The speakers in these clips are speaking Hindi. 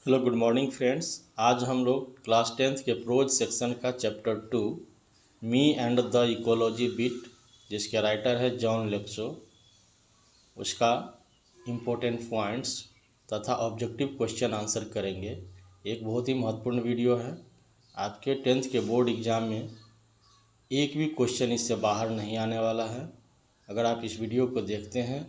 Hello good morning friends. आज हम लोग क्लास 10th के प्रोज सेक्शन का chapter 2 me and the ecology bit, जिसके राइटर है जॉन लेक्सो, उसका इम्पोर्टेंट पॉइंट्स तथा ऑब्जेक्टिव क्वेश्चन आंसर करेंगे। एक बहुत ही महत्वपूर्ण वीडियो है। आपके 10th के बोर्ड एग्ज़ाम में एक भी क्वेश्चन इससे बाहर नहीं आने वाला है। अगर आप इस वीडियो को देखते हैं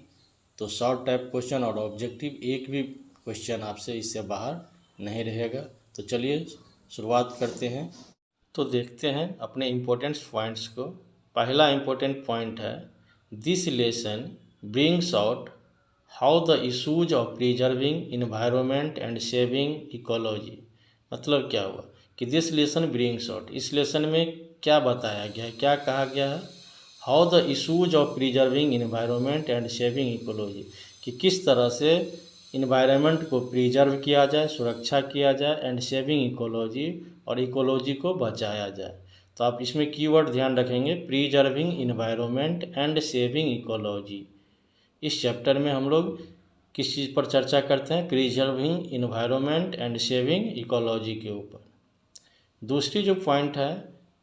तो शॉर्ट टाइप क्वेश्चन और ऑब्जेक्टिव एक भी क्वेश्चन आपसे इससे बाहर नहीं रहेगा। तो चलिए शुरुआत करते हैं। तो देखते हैं अपने इम्पोर्टेंट पॉइंट्स को। पहला इम्पोर्टेंट पॉइंट है, this lesson brings out how the issues of preserving environment and saving ecology. मतलब क्या हुआ कि दिस लेसन ब्रिंग्स आउट, इस लेसन में क्या बताया गया है, क्या कहा गया है, how the issues of preserving environment and saving ecology, कि किस तरह से इन्वायरमेंट को प्रिजर्व किया जाए, सुरक्षा किया जाए, एंड सेविंग इकोलॉजी, और इकोलॉजी को बचाया जाए। तो आप इसमें कीवर्ड ध्यान रखेंगे, preserving environment and saving ecology. इस चैप्टर में हम लोग किस चीज़ पर चर्चा करते हैं, preserving environment and saving ecology के ऊपर। दूसरी जो पॉइंट है,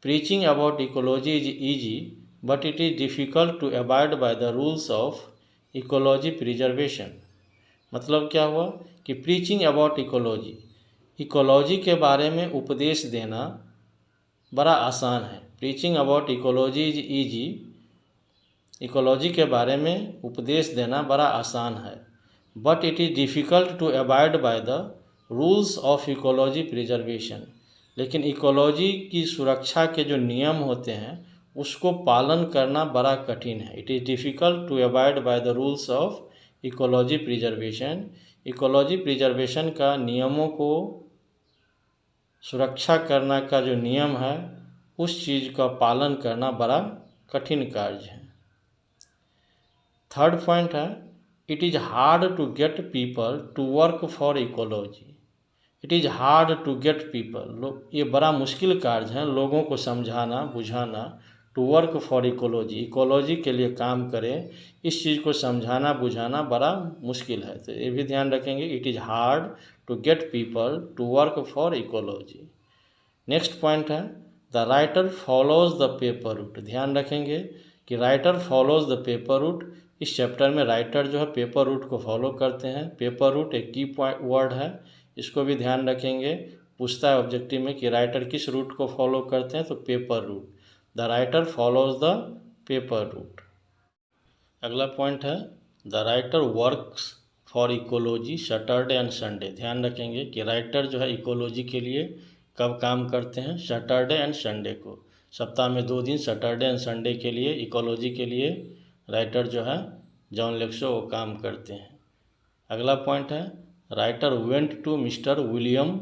preaching about ecology is easy but it is difficult to abide by the rules of ecology preservation. मतलब क्या हुआ कि प्रीचिंग अबाउट इकोलॉजी, इकोलॉजी के बारे में उपदेश देना बड़ा आसान है। Preaching about ecology is easy, ecology के बारे में उपदेश देना बड़ा आसान है, but it is difficult to abide by the rules of ecology preservation. लेकिन इकोलॉजी की सुरक्षा के जो नियम होते हैं उसको पालन करना बड़ा कठिन है। It is difficult to abide by the rules of ecology preservation. Ecology preservation का नियमों को सुरक्षा करना का जो नियम है उस चीज़ का पालन करना बड़ा कठिन कार्य है। थर्ड पॉइंट है, it is hard to get people to work for ecology. It is hard to get people, ये बड़ा मुश्किल कार्य है लोगों को समझाना बुझाना, to work for ecology, ecology के लिए काम करें, इस चीज़ को समझाना बुझाना बड़ा मुश्किल है। तो ये भी ध्यान रखेंगे, it is hard to get people to work for ecology. Next point है, the writer follows the paper route. ध्यान रखेंगे कि writer follows the paper route. इस चैप्टर में राइटर जो है पेपर रूट को फॉलो करते हैं। पेपर रूट एक की वर्ड है, इसको भी ध्यान रखेंगे। पूछता है ऑब्जेक्टिव में कि राइटर किस रूट को फॉलो करते हैं, तो paper route. The writer follows the paper route. अगला पॉइंट है, the writer works for ecology Saturday and Sunday. ध्यान रखेंगे कि राइटर जो है इकोलॉजी के लिए कब काम करते हैं, सैटरडे एंड संडे को। सप्ताह में 2 दिन सैटरडे एंड संडे के लिए इकोलॉजी के लिए राइटर जो है जॉन लेक्सो वो काम करते हैं। अगला पॉइंट है, writer went to mister William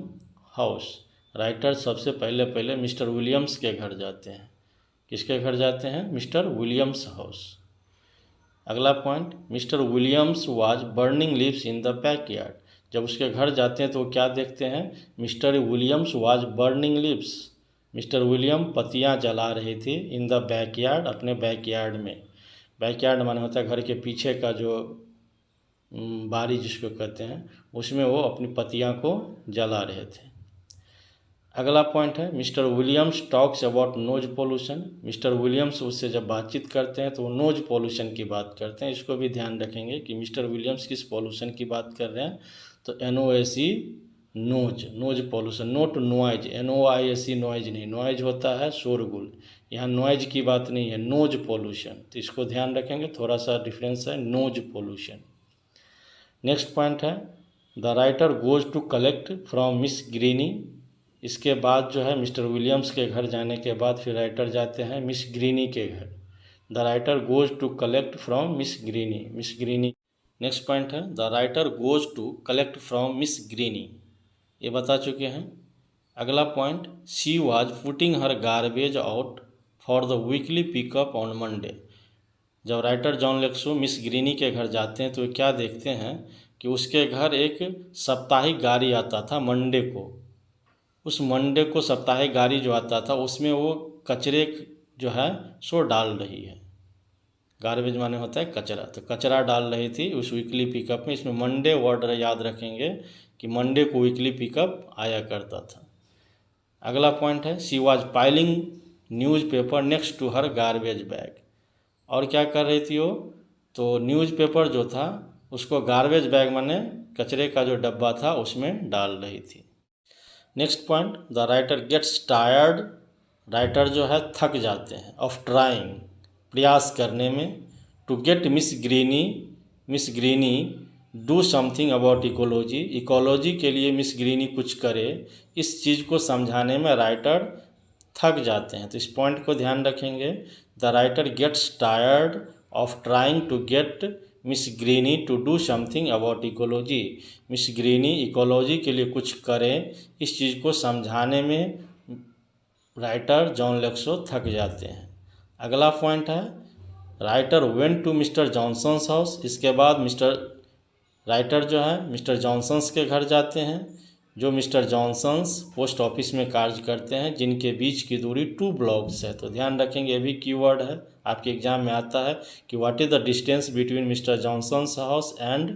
house. Writer सबसे पहले मिस्टर विलियम्स के घर जाते हैं। किसके घर जाते हैं, मिस्टर विलियम्स हाउस। अगला point, mister Williams was burning leaves in the backyard. जब उसके घर जाते हैं तो वो क्या देखते हैं, mister Williams was burning leaves, mister William पत्तियां जला रहे थे, इन द बैकयार्ड, अपने बैकयार्ड में। बैकयार्ड माने होता है घर के पीछे का जो बारी जिसको कहते हैं, उसमें वो अपनी पत्तियां को जला रहे थे। अगला पॉइंट है, mister Williams talks about nose pollution. Mister Williams उससे जब बातचीत करते हैं तो वो नोज पोल्यूशन की बात करते हैं। इसको भी ध्यान रखेंगे कि मिस्टर विलियम्स किस पोल्यूशन की बात कर रहे हैं, तो NOIC, nose, nose pollution, not noise, NOISE noise नहीं, नॉइज होता है शोरगुल, यहाँ नॉइज की बात नहीं है, नोज पोल्यूशन। तो इसको ध्यान रखेंगे, थोड़ा सा डिफरेंस है, नोज पोल्यूशन। नेक्स्ट पॉइंट है, the writer goes to collect from miss Greeny. इसके बाद जो है मिस्टर विलियम्स के घर जाने के बाद फिर राइटर जाते हैं मिस ग्रीनी के घर। The writer goes to collect from miss Greeny, Miss Greeny. Next point है, the writer goes to collect from miss Greeny, ये बता चुके हैं। अगला पॉइंट, she was putting her garbage out for the weekly pickup on Monday. जब राइटर जॉन लेक्सो मिस ग्रीनी के घर जाते हैं तो क्या देखते हैं कि उसके घर एक साप्ताहिक गाड़ी आता था मंडे को। उस मंडे को साप्ताहिक गाड़ी जो आता था उसमें वो कचरे जो है सो डाल रही है। गार्बेज माने होता है कचरा, तो कचरा डाल रही थी उस वीकली पिकअप में। इसमें मंडे वर्ड याद रखेंगे कि मंडे को वीकली पिकअप आया करता था। अगला पॉइंट है she was piling newspaper next to her garbage bag. और क्या कर रही थी वो, तो न्यूज़पेपर जो था उसको गार्बेज बैग माने कचरे का जो डब्बा था उसमें डाल रही थी। Next point, the writer gets tired. Writer जो है थक जाते हैं, ऑफ ट्राइंग प्रयास करने में, to get miss Greeny do something about ecology. Ecology के लिए मिस ग्रीनी कुछ करे, इस चीज़ को समझाने में राइटर थक जाते हैं। तो इस पॉइंट को ध्यान रखेंगे, the writer gets tired of trying to get miss Greeny to do something about ecology. Miss Greeny ecology के लिए कुछ करें, इस चीज़ को समझाने में राइटर जॉन लेक्सो थक जाते हैं। अगला पॉइंट है writer went to mister Johnson's house. इसके बाद राइटर जो है मिस्टर जॉनसन्स के घर जाते हैं, जो मिस्टर जॉनसन्स पोस्ट ऑफिस में कार्य करते हैं, जिनके बीच की दूरी 2 ब्लॉक्स है। तो ध्यान रखेंगे, ये भी कीवर्ड है, आपके एग्जाम में आता है कि what is the distance between mister Johnson's house and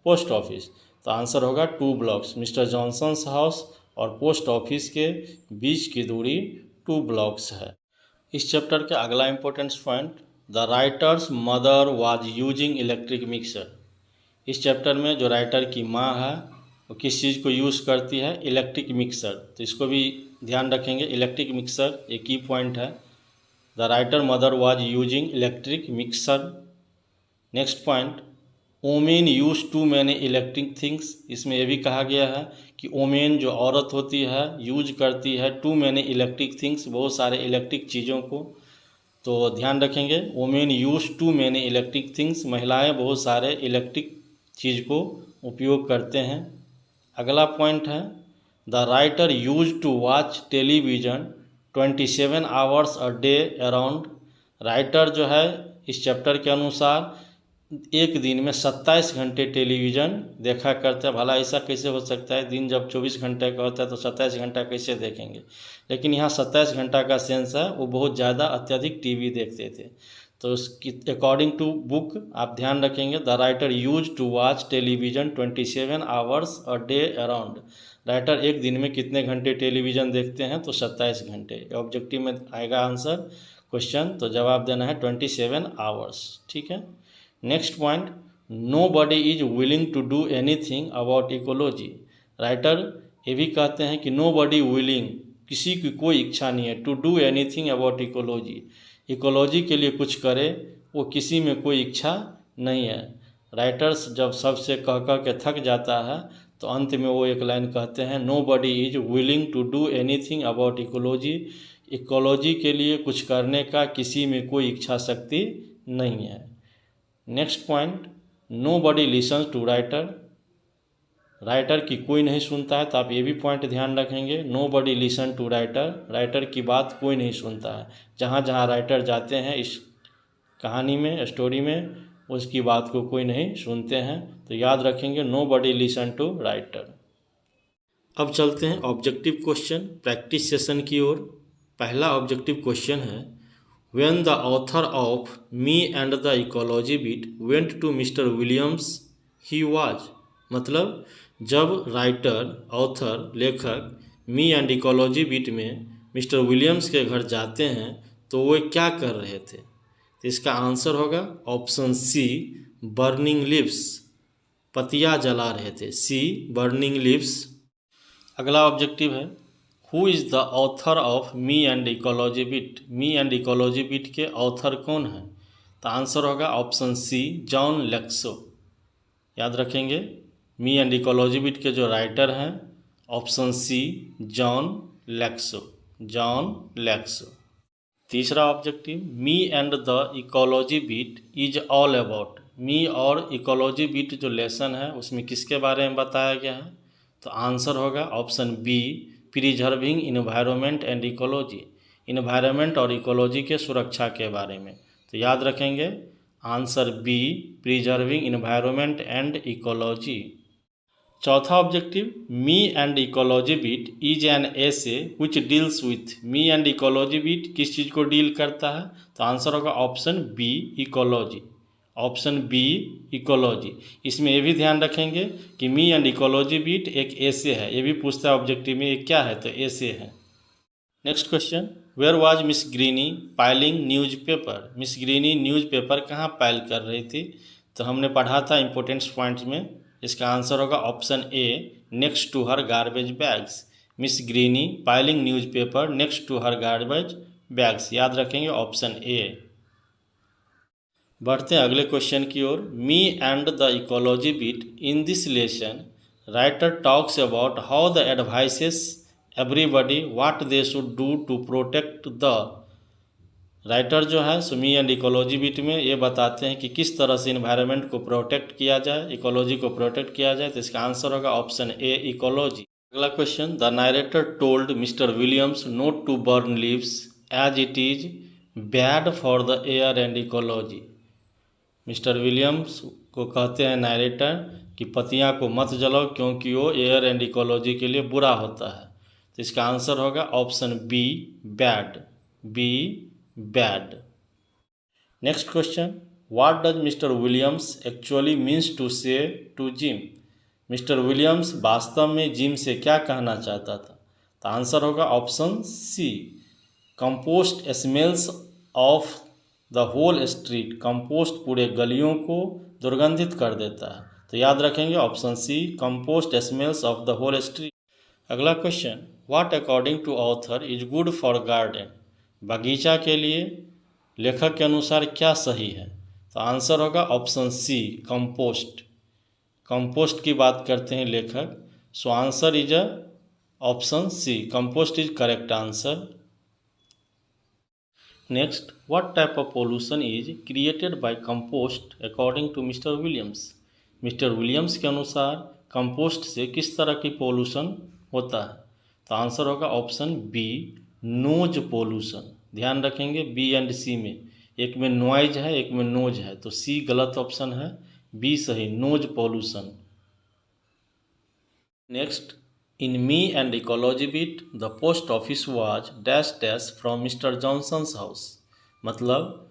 post office. तो आंसर होगा 2 ब्लॉक्स। मिस्टर जॉनसन्स हाउस और पोस्ट ऑफिस के बीच की दूरी 2 ब्लॉक्स है। इस चैप्टर का अगला important point, the writers mother was using electric mixer. इस चैप्टर में जो राइटर की माँ है वो किस चीज़ को यूज़ करती है, इलेक्ट्रिक मिक्सर। तो इसको भी ध्यान रखेंगे, इलेक्ट्रिक मिक्सर एक की पॉइंट है। The writer mother was using electric mixer. Next point, women use too many electric things. इसमें यह भी कहा गया है कि ओमेन जो औरत होती है यूज करती है टू मैनी इलेक्ट्रिक थिंग्स, बहुत सारे इलेक्ट्रिक चीज़ों को। तो ध्यान रखेंगे, women use too many electric things, महिलाएं बहुत सारे इलेक्ट्रिक चीज़ को उपयोग करते हैं। अगला पॉइंट है the writer used to watch television 27 hours a day around. Writer जो है इस चैप्टर के अनुसार एक दिन में 27 घंटे टेलीविज़न देखा करते हैं। भला ऐसा कैसे हो सकता है, दिन जब 24 घंटे का होता है तो 27 घंटा कैसे देखेंगे। लेकिन यहाँ 27 घंटा का सेंस है, वो बहुत ज़्यादा अत्यधिक टीवी देखते थे। तो उसकी अकॉर्डिंग टू बुक आप ध्यान रखेंगे, the writer used to watch television 27 hours a day around. Writer एक दिन में कितने घंटे टेलीविज़न देखते हैं, तो 27 घंटे। ऑब्जेक्टिव में आएगा आंसर क्वेश्चन, तो जवाब देना है 27 आवर्स। ठीक है। Next point, nobody is willing to do anything about ecology. Writer ये भी कहते हैं कि नो बडी विलिंग, किसी की कोई इच्छा नहीं है, to do anything about ecology, ecology के लिए कुछ करे, वो किसी में कोई इच्छा नहीं है। राइटर्स जब सबसे कह कह के थक जाता है तो अंत में वो एक लाइन कहते हैं, nobody is willing to do anything about ecology. Ecology के लिए कुछ करने का किसी में कोई इच्छा शक्ति नहीं है। Next point, nobody listens to writer. Writer की कोई नहीं सुनता है, तो आप ये भी पॉइंट ध्यान रखेंगे, nobody listen to writer. Writer की बात कोई नहीं सुनता है। जहाँ जहाँ राइटर जाते हैं इस कहानी में, स्टोरी में, उसकी बात को कोई नहीं सुनते हैं। तो याद रखेंगे, nobody listen to writer. अब चलते हैं ऑब्जेक्टिव क्वेश्चन प्रैक्टिस सेशन की ओर। पहला ऑब्जेक्टिव क्वेश्चन है, when the author of me and the ecology bit went to mister Williams he was. मतलब जब राइटर, ऑथर, लेखक मी एंड इकोलॉजी बिट में मिस्टर विलियम्स के घर जाते हैं तो वे क्या कर रहे थे। तो इसका आंसर होगा ऑप्शन सी, बर्निंग लिव्स, पतिया जला रहे थे। सी, बर्निंग लिव्स। अगला ऑब्जेक्टिव है, who is the author of me and ecology bit. Me and ecology bit के ऑथर कौन है। तो आंसर होगा ऑप्शन सी, जॉन लेक्सो। याद रखेंगे, मी एंड इकोलॉजी बिट के जो राइटर हैं, option C, John Lexo. John Lexo. तीसरा objective, me and the ecology bit is all about. Me और इकोलॉजी बिट जो लेसन है उसमें किसके बारे में बताया गया है। तो आंसर होगा option B, preserving environment and ecology. Environment और इकोलॉजी के सुरक्षा के बारे में। तो याद रखेंगे answer B, preserving environment and ecology. चौथा objective, me and ecology bit is an essay which deals with. Me and ecology bit किस चीज़ को डील करता है। तो आंसर होगा option B, ecology. Option B ecology. इसमें ये भी ध्यान रखेंगे कि मी एंड इकोलॉजी बीट एक ऐसे है, ये भी पूछता है ऑब्जेक्टिव में, ये क्या है, तो ऐसे है। Next question, where was miss greeny piling newspaper. Miss Greeny newspaper कहाँ पाइल कर रही थी, तो हमने पढ़ा था इंपॉर्टेंट्स पॉइंट्स में। इसका आंसर होगा option A, next to her garbage bags. Miss greeny piling newspaper next to her garbage bags, याद रखेंगे ऑप्शन ए। बढ़ते हैं अगले क्वेश्चन की ओर। Me and the ecology beat, in this lesson writer talks about how the advises everybody what they should do to protect the. Writer जो है मी एंड इकोलॉजी बीट में ये बताते हैं कि किस तरह से इन्वायरमेंट को प्रोटेक्ट किया जाए, इकोलॉजी को प्रोटेक्ट किया जाए, तो इसका आंसर होगा ऑप्शन ए इकोलॉजी। अगला question, the narrator told mister Williams not to burn leaves as it is bad for the air and ecology. Mister Williams को कहते हैं नारेटर कि पत्तियां को मत जलाओ क्योंकि वो एयर एंड इकोलॉजी के लिए बुरा होता है, तो इसका आंसर होगा option B bad, B bad. Next question, what does mister Williams actually means to say to Jim. Mister Williams वास्तव में जिम से क्या कहना चाहता था, तो आंसर होगा option C, compost smells of the whole street. Compost पूरे गलियों को दुर्गंधित कर देता है, तो याद रखेंगे option C, compost smells of the whole street. अगला question, what according to author is good for garden. बगीचा के लिए लेखक के अनुसार क्या सही है, तो आंसर होगा ऑप्शन सी, कंपोस्ट। कंपोस्ट की बात करते हैं लेखक, so answer is option C, compost is correct answer. Next, what type of pollution is created by compost according to mister Williams. Mister Williams के अनुसार कंपोस्ट से किस तरह की पोल्यूशन होता है, तो आंसर होगा ऑप्शन बी, नोज पोल्यूशन। ध्यान रखेंगे बी एंड सी में, एक में नॉइज है एक में नोज है, तो सी गलत ऑप्शन है, बी सही, nose pollution. Next, in me and ecology bit the post office was dash dash from mister Johnson's house. मतलब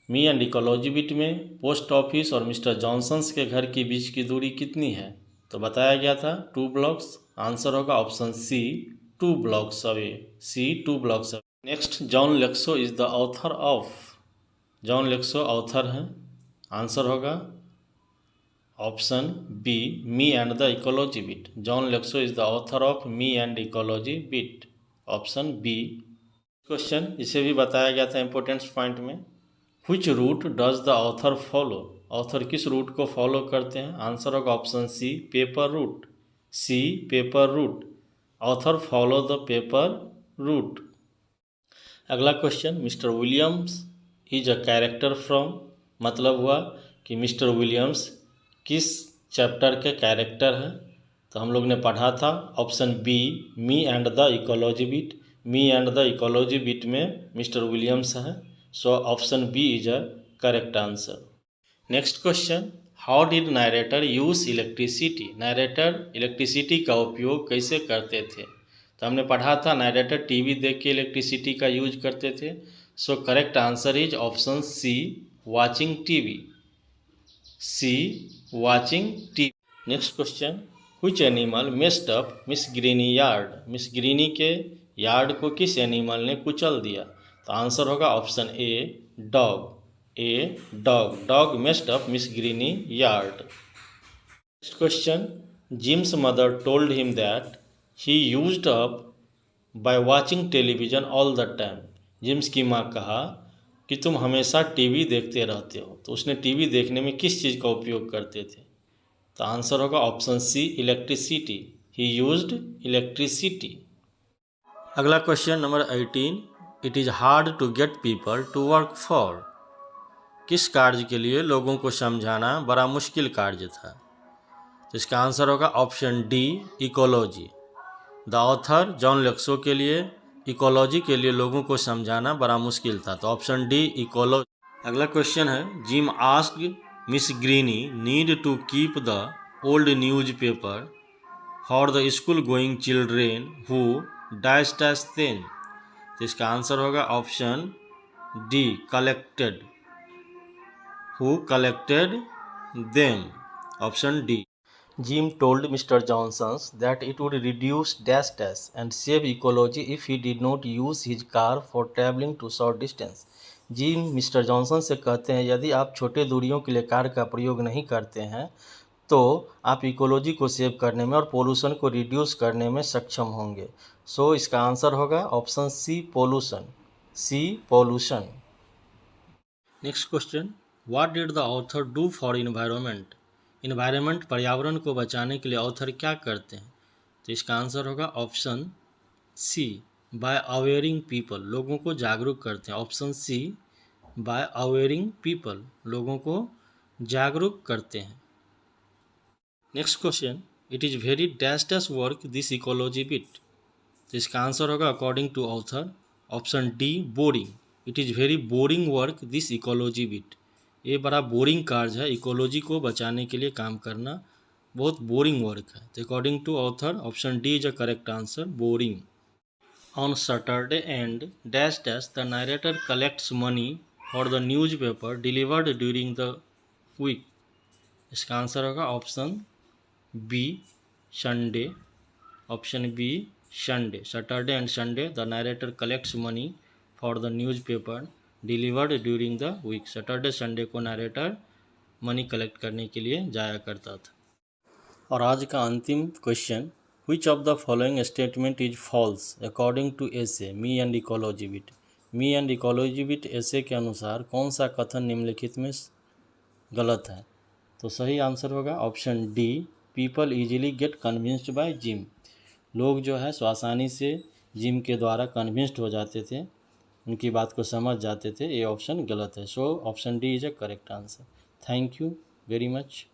मी एंड इकोलॉजी बीट में पोस्ट ऑफिस और मिस्टर जॉनसन्स के घर के बीच की दूरी कितनी है, तो बताया गया था 2 ब्लॉक्स। आंसर होगा option C, 2 blocks away, C 2 blocks away. Next, John Lexo is the author of. John Lexo author हैं, आंसर होगा option B, me and the ecology beat. John Lexo is the author of me and ecology beat, option B. Question इसे भी बताया गया था इंपॉर्टेंस पॉइंट में, which route does the author follow. Author किस रूट को फॉलो करते हैं, आंसर होगा option C, paper route, C paper route. Author follow the paper route. अगला question, mister Williams is a character from. मतलब हुआ कि मिस्टर विलियम्स किस चैप्टर के कैरेक्टर हैं, तो हम लोग ने पढ़ा था option B, me and the ecology beat. Me and the ecology beat में मिस्टर विलियम्स हैं, so option B is a correct answer. Next question, how did narrator use electricity. Narrator electricity का उपयोग कैसे करते थे, तो हमने पढ़ा था नरेटर टीवी देख के इलेक्ट्रिसिटी का यूज करते थे, so correct answer is option C, watching TV, C watching TV. Next question, which animal messed up miss Greeny yard. Miss Greeny के यार्ड को किस एनिमल ने कुचल दिया, तो आंसर होगा option A, dog, A dog, dog messed up miss Greeny yard. Next question, Jim's mother told him that he used up by watching television all the time. Jim's की माँ कहा कि तुम हमेशा टीवी देखते रहते हो, तो उसने टीवी देखने में किस चीज़ का उपयोग करते थे, तो आंसर होगा option C, electricity, he used electricity. अगला question number 18, it is hard to get people to work for. किस कार्य के लिए लोगों को समझाना बड़ा मुश्किल कार्य था, तो इसका आंसर होगा option D, ecology. The author John Lexo के लिए इकोलॉजी के लिए लोगों को समझाना बड़ा मुश्किल था, तो ऑप्शन डी, इकोलॉजी। अगला क्वेश्चन है, Jim asked miss Greeny need to keep the old newspaper for the school going children who dash dash them, तो इसका आंसर होगा option D, collected. who collected them. Option D. Jim told Mr. Johnson that it would reduce dash dash and save ecology if he did not use his car for traveling to short distance. Gym mister Johnson से कहते हैं यदि आप छोटे दूरियों के लिए कार का प्रयोग नहीं करते हैं तो आप इकोलॉजी को सेव करने में और पोल्यूशन को रिड्यूस करने में सक्षम होंगे। सो इसका आंसर होगा option C pollution. C pollution. Next question, what did the author do for environment? Environment पर्यावरण को बचाने के लिए ऑथर क्या करते हैं? तो इसका आंसर होगा option C by awaring people, लोगों को जागरूक करते हैं। Option C by awaring people, लोगों को जागरूक करते हैं। Next question, it is very dash dash work this ecology bit. तो इसका आंसर होगा according to author option D boring. It is very boring work this ecology bit. ये बड़ा बोरिंग कार्य है, इकोलॉजी को बचाने के लिए काम करना बहुत बोरिंग वर्क है। तो according to author option D is a correct answer, boring. On Saturday and dash dash the narrator collects money for the newspaper delivered during the week. इसका आंसर होगा option B Sunday. Option B Sunday. Saturday and Sunday the narrator collects money for the newspaper delivered during the week. Saturday Sunday को नरेटर मनी कलेक्ट करने के लिए जाया करता था। और आज का अंतिम question, which of the following statement is false according to essay me and ecology bit. Me and ecology bit essay के अनुसार कौन सा कथन निम्नलिखित में गलत है? तो सही आंसर होगा option D, people easily get convinced by Jim. लोग जो है आसानी से जिम के द्वारा कन्विंस्ड हो जाते थे, उनकी बात को समझ जाते थे। ये ऑप्शन गलत है। So option D is a correct answer. Thank you very much.